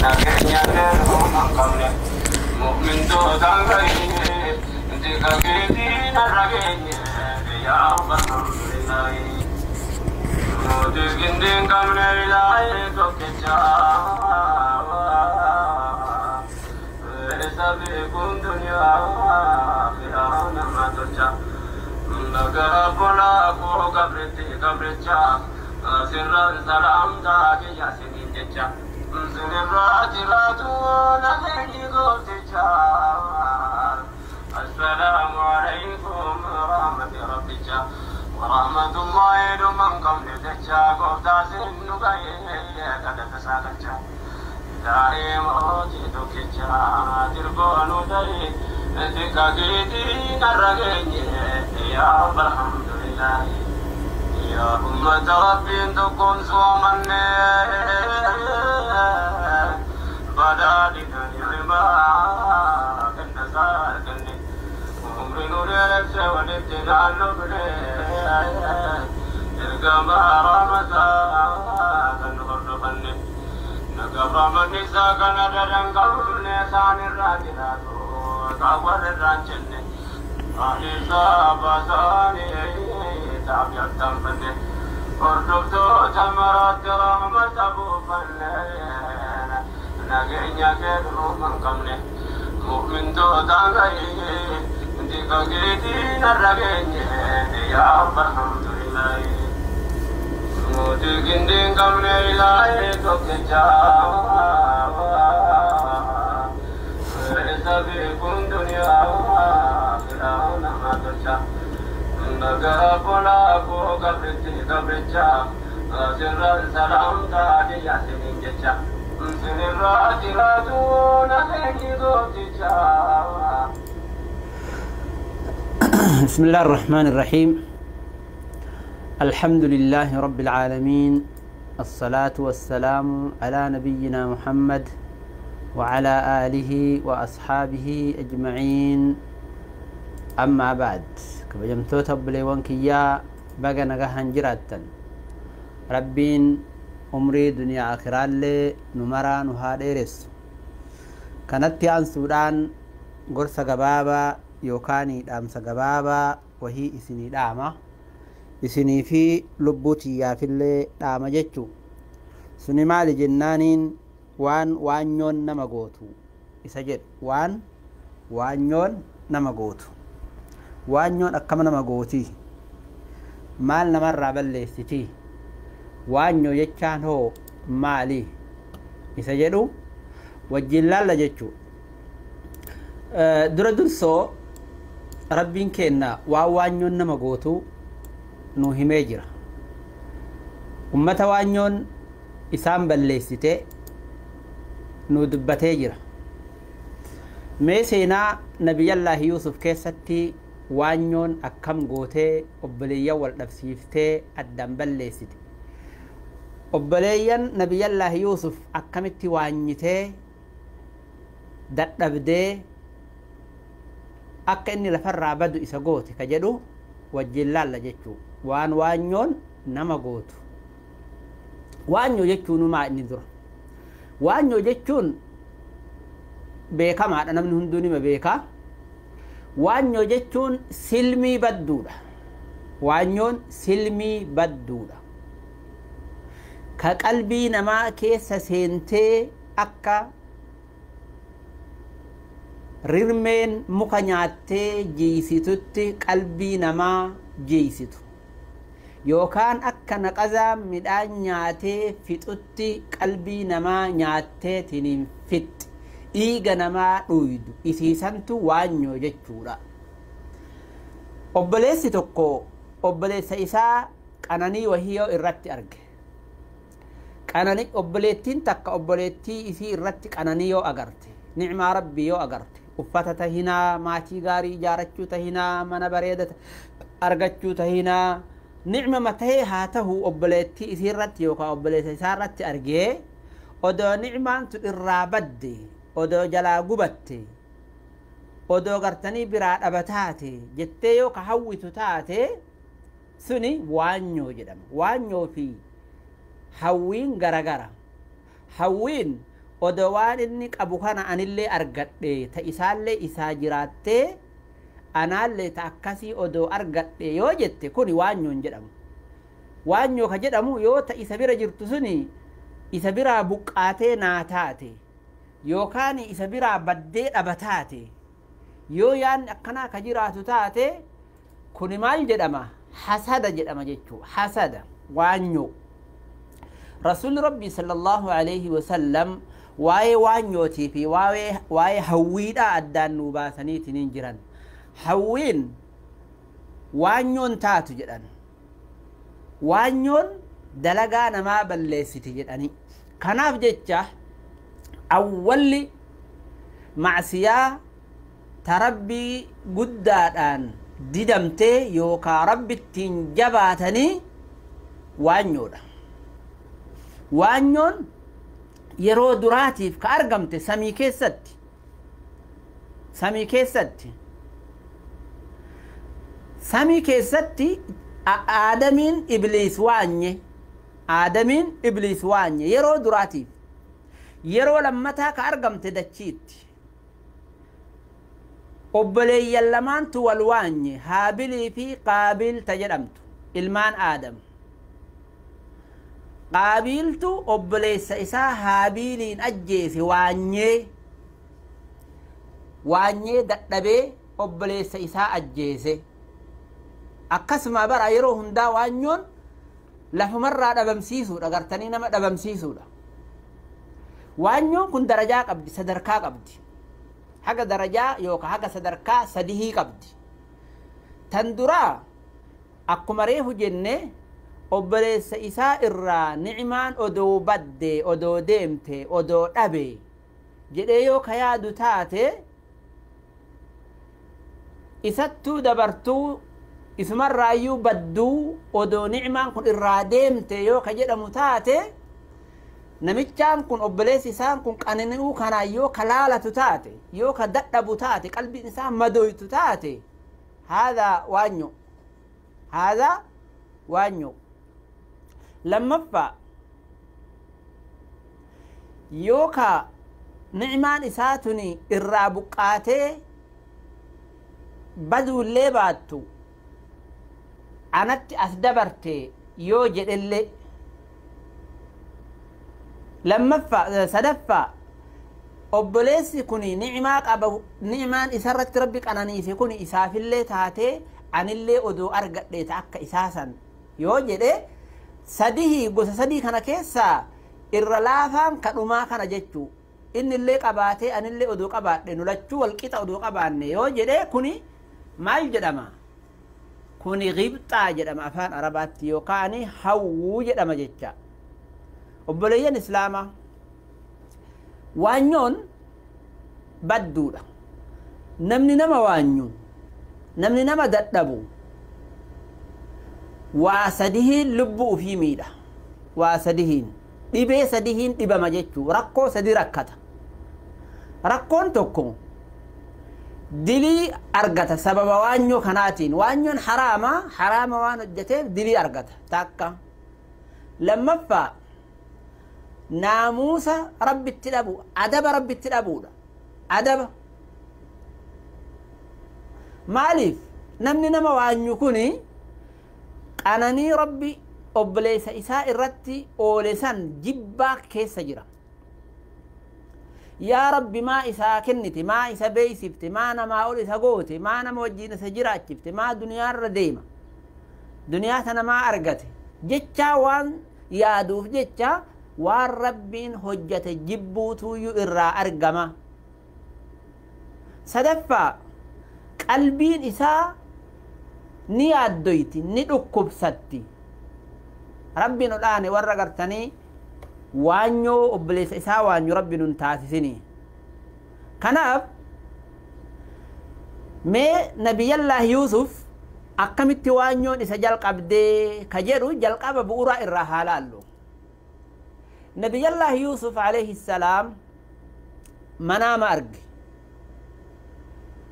نكني أكلهم قبله مؤمن دوتان غيره انتك كيدين الرقيني يا رب الحمد لله نودك اندين قبل إلهي توكيشا سبيكم دنيا آخرة نما ترجع نقرأ بلاكو قبرتشا سرا سلام تاكي يا سنين جتشا سنرات راتون لني قوتشا السلام عليكم ورحمة ربك ورحمة الله من قبل تشا قوتا سنو قيه قد تساقتشا داري موتي توكيشا تربونو داري تكاكيتي نرقيني يا رب الحمد لله يا أمة ربي تكون سوامني بدادنا نعمة كنا ساركني عمري نور لك ونبتنا نبني تلقى رحمة كنغرفني نقبر من نساء كندرن قبل نسان الراجلات قبر الرانجني آنسا بساني تابع التنفني وردفتو تمرات رحمة بوفني نقيني كدرو من قمني مؤمن دوتان غيري انتك قيدين الرقيني يا رب الحمد لله نودك اندين قمن إلهي توكيشا سبيكم دنيا آخرة نما ترجع نقرأ بلاكو قبرتشا سرا سلام تاكي يا سنين جتشا سنرات راتون لني قوتشا بسم الله الرحمن الرحيم الحمد لله رب العالمين الصلاة والسلام على نبينا محمد وعلى آله وأصحابه أجمعين أما بعد كبجمتو تبلي وانكيا بقى نغهن جراتا ربين عمري دنيا آخرة اللي نمرا نهاديرس كانت عن سودان قرص قبابا يوكاني دامس قبابا وهي إسني داما إسني في لبوتي يا في اللي داما جتشو سني مالي جنانين waan yoon nama gootu isa jedhu waan yoon nama gootu waan yoon akkama nama gooti maal namarraa balleessiti waan yoo jechaan hoo maali isa jedhu wajjin laalla jechuu dura dursoo rabbiin kenna waan yoon nama gootu nu himee jira ummata waan yoon isaan balleessite nu dubbatee jira mee seenaa nabiyallaahi yuusuf keessatti waanyoon akkam gootee obboleeyyan wal dhabsiiftee addaan balleessite obboleeyyan nabiyallaahi yuusuf akkamitti waanyitee dadhabdee akka inni lafarraa badu isa goote ka jedhu wajjin laalla jechuu waanyoon nama gootu waanyoo jechuunumaa inni dura waanyoo jechuun beekamaadha namni hunduu nima beekaa waanyoo jechuun silmii badduudha waanyoon silmii badduudha ka qalbii namaa keessa seentee akka rirmeen muka nyaattee jiisitutti qalbii namaa jiisitu yookaan akka naqazaa midhaan nyaatee fixutti qalbii namaa nyaattee tiniin fixxi dhiiga namaa dhuydu isiisantu waanyoo jechuudha obboleessi tokko obboleessa isaa qananii wahiyoo irratti arge qananii obboleettiin takka obboleettii isii irratti qananii yoo agarte ni'maa rabbii yoo agarte uffata tahinaa maatii gaarii ijaarachuu tahinaa mana bareeda argachuu tahinaa نعمة متى هاته أبلتي إثيرت يوكا أبلتي سارت أرجع أدو نعمة الرابدي أدو جلا قبتي أدو قرتني براد أبتاتي جتة يوكا هوي تتاتي سني وانيو جدام وانيو في هوين غرغرة هوين odowaan inni qabu kana anillee argadhe ta isaallee isaa jiraattee anaallee ta akkasii odoo argadhe yoo jette kuni waanyoon jedhamu. Waanyoo ka jedhamu yoo ta isa bira jirtu suni isa biraa buqqaatee naa taate yookaan isa biraa baddee dhaba taate yoo yaanni akkanaa ka jiraatu taate kuni maal jedhama? Hasada jedhama jechuu. Hasada waanyoo. Rasuulli Rabbii sallallahu alayhi wa sallam waa'ee waanyootii fi waa'ee hawwiidhaa addaan nuu baasaniitiin hin jiran. Hawwiin waanyoon taatu jedhan. Waanyoon dalagaa namaa balleessiti jedhani. Kanaaf jecha awwalli macsiyaa ta rabbii guddaadhaan didamtee yookaa rabbittiin jabaatanii waanyoodha. Waanyoon yeroo duraatiif ka argamte samii keessatti. Samii keessatti. Samii keessatti Aadamiin Ibliis waanye. Aadamiin Ibliis waanye yeroo duraatiif. Yeroo lammataa ka argamte dachiitti. Obboleeyyan lamaantu wal waanye Haabilii fi Qaabiil ta jedhamtu ilmaan Aadam. Qaabiiltu obboleessa isaa Haabiliin ajjeese waanyee dadhabee obboleessa isaa ajjeese. Akkasuma bara yeroo hundaa waanyoon lafumarraa dhabamsiisuudha. Gartanii nama dhabamsiisuudha. Waanyoon kun darajaa qabdi, sadarkaa qabdi. Haga darajaa yookaan haga sadarkaa sadihii qabdi. Tan duraa akkuma reefu jenne obboleessa isaa irraa ni'imaan odoo badde, odoo deemte, odoo dhabe jedhee yoo ka yaadu taate isattuu dabartuu isumarraayyuu badduu odoo ni'imaan kun irraa deemte yoo ka jedhamu taate namichaan kun obboleessi isaan kun qanani'uu kanaan yoo ka laalatu taate yoo ka dadhabu taate qalbiin isaa madoytu taate haadha waanyo. Lammaffaa yoo ka ni'imaan isaa tuni irraa buqqaatee baduullee baattu anatti as dabarte yoo jedhellee. Lammaffaa sadaffaa obboleessi kuni ni'imaa qaba, ni'imaan isarratti rabbi qananiise kuni isaafillee taatee anillee odoo argadhe ta akka isaasan yoo jedhe sadihii gosa sadii kana keessaa irra laafaan kadhumaa kana jechuu. Innillee qabaatee anillee odoo qabaadhe nulachuu walqixa odoo qabaanne yoo jedhe kuni maal jedhama? Kuni ghibxaa jedhama afaan arabaatti yookaan hawwuu jedhama jecha. Obboleeyyan islaamaa waanyoon badduudha. Namni nama waanyu, namni nama dadhabu waa sadihiin lubbuu ufii miidha. Waa sadihiin dhibee sadihiin dhibama jechuu. Rakkoo sadi rakkata. Rakkoon tokko dilii argata sababa waanyoo kanaatiin. Waanyoon haraama waan hojjeteef dilii argata takka. Lammaffaa naamusa rabbitti dhabu, adaba rabbitti dhabuudha. Adaba maaliif namni nama waanyu kuni qananii rabbi obboleessa isaa irratti oole san jibbaa keessa jira. Yaa rabbi maa isaa kennite, maa isa beeysifte, maa namaa ol isa goote, maa nama wajjiin isa jiraachifte, maa duniyaarra deema, duniyaa tana maa argate jechaa waan yaaduuf jecha waan rabbiin hojjate jibbuutuyyuu irraa argama. Sadaffaa qalbiin isaa ni yaaddoyti, ni dhukkubsatti. Rabbiin odhaane warra gartanii waanyoo obboleessa isaa waanyu rabbiin nun taasisini. Kanaaf mee Nabiyyallaahi Yuusuf akkamitti waanyoon isa jalqabdee ka jedhu jalqaba bu'uuraa irraa haa laallu. Nabiyyallaahi Yuusuf alayhi salaam manaama arge.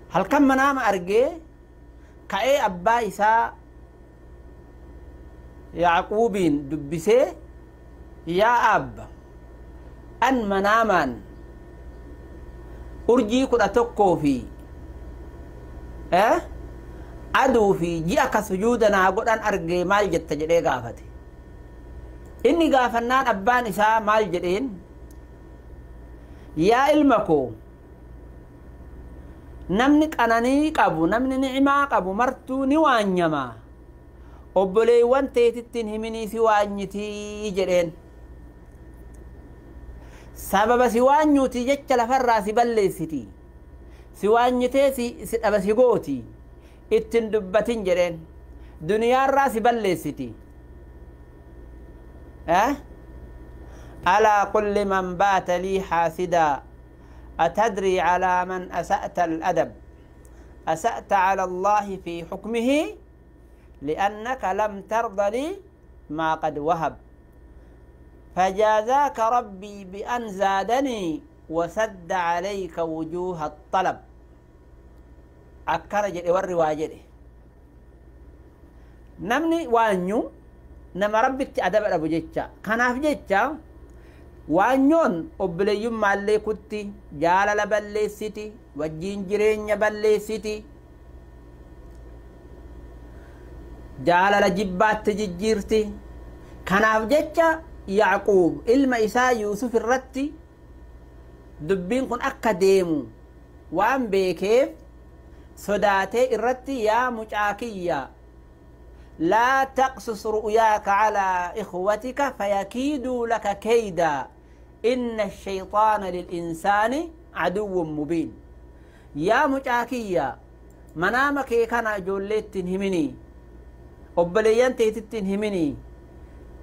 Halkan manaama argee ka'ee abbaa isaa Yaaquubiin dubbisee yaa abba أن مناما أرجي كنا تكو في أدو في جيئك سجودنا أقول أن أرجي مال جت جدي قافتي إني قافنان أبان إساء مال جدين يا إلمكو نمنك أناني قبو نمني نعما قبو مرتو نوانيما أبلي وانتي تتنهمني سوانيتي جدين سبب سوانيوتي جتش لفرا سبلسيتي سوانيتي سيغوتي اتندبتين جدين دنيا الراس بلسيتي على كل من بات لي حاسدا أتدري على من أسأت الأدب أسأت على الله في حكمه لأنك لم ترض لي ما قد وهب فجازاك ربي بأن زادني وسد عليك وجوه الطلب أكرج والرواجر نمني وانيو نما ربك أدب أبو جيتشا كناف جيتشا وانيون أبليوم مالي كتي جالة بلي سيتي وجين جرين بلي سيتي جالة جبات تجيرتي كناف جيتشا يعقوب إلما إساء يوسف الرتي دبين كن أكاديمو وان بيكيف صداتي الرتي يا مجاكية لا تقصص رؤياك على إخوتك فيكيدوا لك كيدا إن الشيطان للإنسان عدو مبين يا مجاكية منامك كان جوليت تنهمني أبليان تنهمني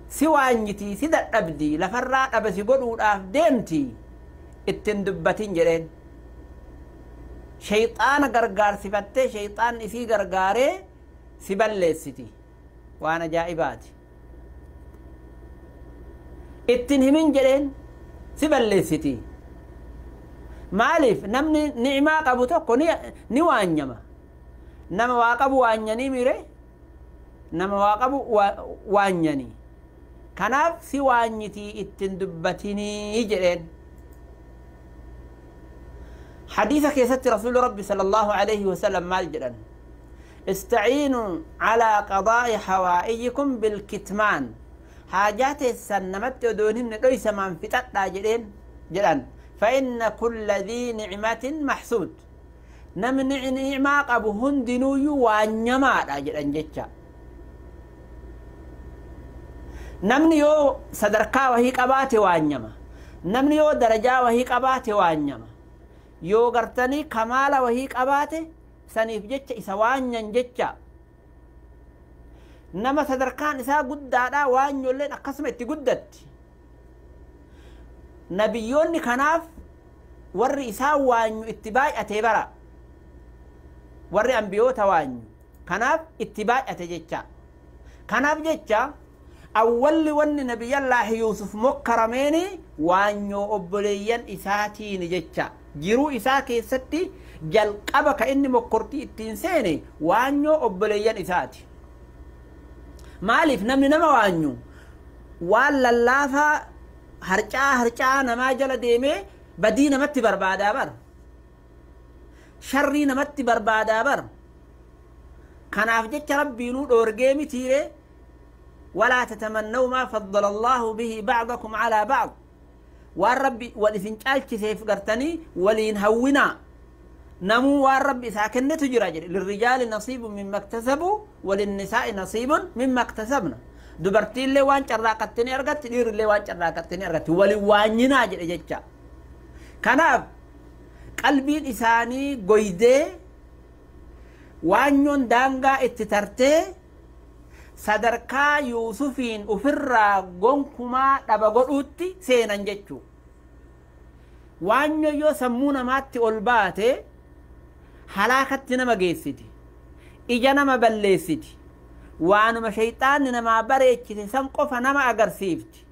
سوانيتي سيدة أبدي لفرات أبسي قلوا ديمتي اتندبتين جرين شيطان غرغار صفتي شيطان إسي غرغاري سبلسيتي وانا جائباتي اتنهمين جرين سبلسيتي مالف نمني نعما قبو توقو نوانيما نما واقبو وانياني ميري نما واقبو وانياني كناف سوانيتي اتندبتيني جرين حديثك يا ست رسول ربي صلى الله عليه وسلم مال جرين استعينوا على قضاء حوائجكم بالكتمان حاجات السنمت ودونهم ليس منفتت جدًا فإن كل ذي نعمة محسود نمنع نعمة قبهن دنوي وانيما جدًا جدًا نمني يو صدركا وهي قباتي وانيما نمني يو درجا وهي قباتي وانيما يو غرتني كمال وهي قباتي سنيف جتش إسوانيا جتش نما صدركان إسا قدادا وانيو اللين أقسم اتقدت نبيوني كناف ورّي إسا وانيو اتباع أتبرا ورّي أنبيوتا وانيو كناف اتباع أتجتش كناف جتش أول ون نبي الله يوسف مكرميني وانيو أبليين إساتين جتش جيرو إسا كيستي jalqaba ka inni mokkortii ittiin seene waanyoo obboleeyyan isaati maaliif namni nama waanyu waan lallaafaa harcaa namaa jala deemee badii namatti barbaadaa bar sharrii namatti barbaadaa bar kanaaf jecha rabbiinuu dhoorgee mitiire walaa tatamannaw maa faddala allaahu bihi bacdakum calaa bacd waan rabbi wal isin caalchiseef gartanii waliin hawwinaa نمو والرب ساكن تجرى للرجال نصيب مما اكتسبوا وللنساء نصيب مما اكتسبنا دبرتين لي وان شراكتني ارغت دير لي وان شراكتني ارغت ولي وانينا جچا كناف قلبي إساني قويدة وانيون دانغا اتترتي صدركا يوسفين افرا غنكما دبغوتي سينان جچو وانيو يو سمونا ماتي أولباتي حلاكت نما جيسيتي إجا نما بلسيتي وانما شيطان نما بريتي سنقف نما أغرسيفتي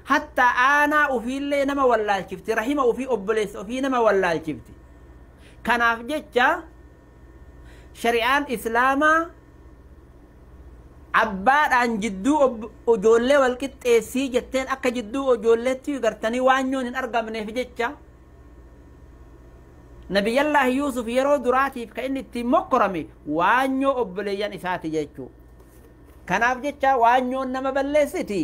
حتى أنا وفي اللي نما ولا شفتي رحمة وفي أبليس وفي نما ولا شفتي كان أفجتش شريعان إسلاما abbaadhaan jidduu ijoollee wal qixxeessii jetteen akka jidduu ijoolleetti gartanii waanyoon hin argamneef jecha nabiyallaahi yuusuf yeroo duraatiif ka inni ittiin mokkorame waanyoo obboleeyyan isaati jechuu kanaaf jecha waanyoon nama balleessiti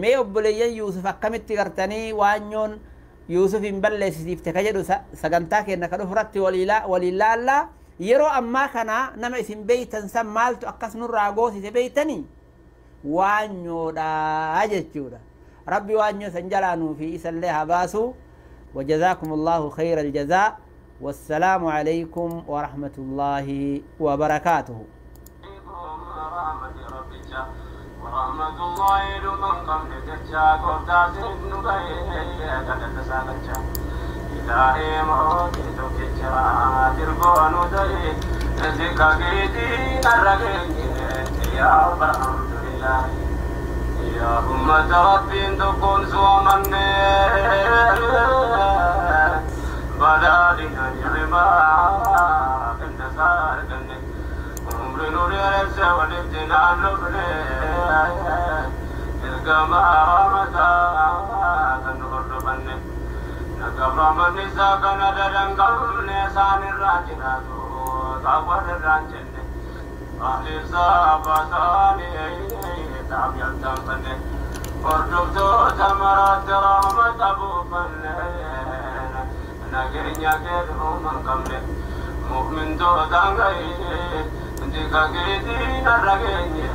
mee obboleeyyan yuusuf akkamitti gartanii waanyoon yuusuf hin balleessitiifte ka jedhu sagantaa kenna ka dhufuratti waliin laallaa yeroo ammaa kana nama isin beeytan san maaltu akkas nurraa goosise beeytanii waanyoodha jechuudha rabbi waanyoo san jalaanuu fi isallee habaasu وجزاكم الله خير الجزاء والسلام عليكم ورحمة الله وبركاته ورحمة الله لمن قبل تجاك وتعزين نبيه كتتساقجا إلهي موتيتك جرا تربون دي نزيك قيدين الرقين يا رب الحمد لله يا أمة ربي تكون سوى من بدالنا نعما كنت سارقني عمر نور يرسى والابتنان نبني تلك ما رمتا كنور ربني نقبر من نساك ندرن قبل نسان الراجنات تابر الرانجني أهل صابتاني تاب يلتنفني وردبتو تمرات رحمة أبو فنين نجرنيا كده من قبل مؤمن تو دانغي انتي كاكيدي نرغيني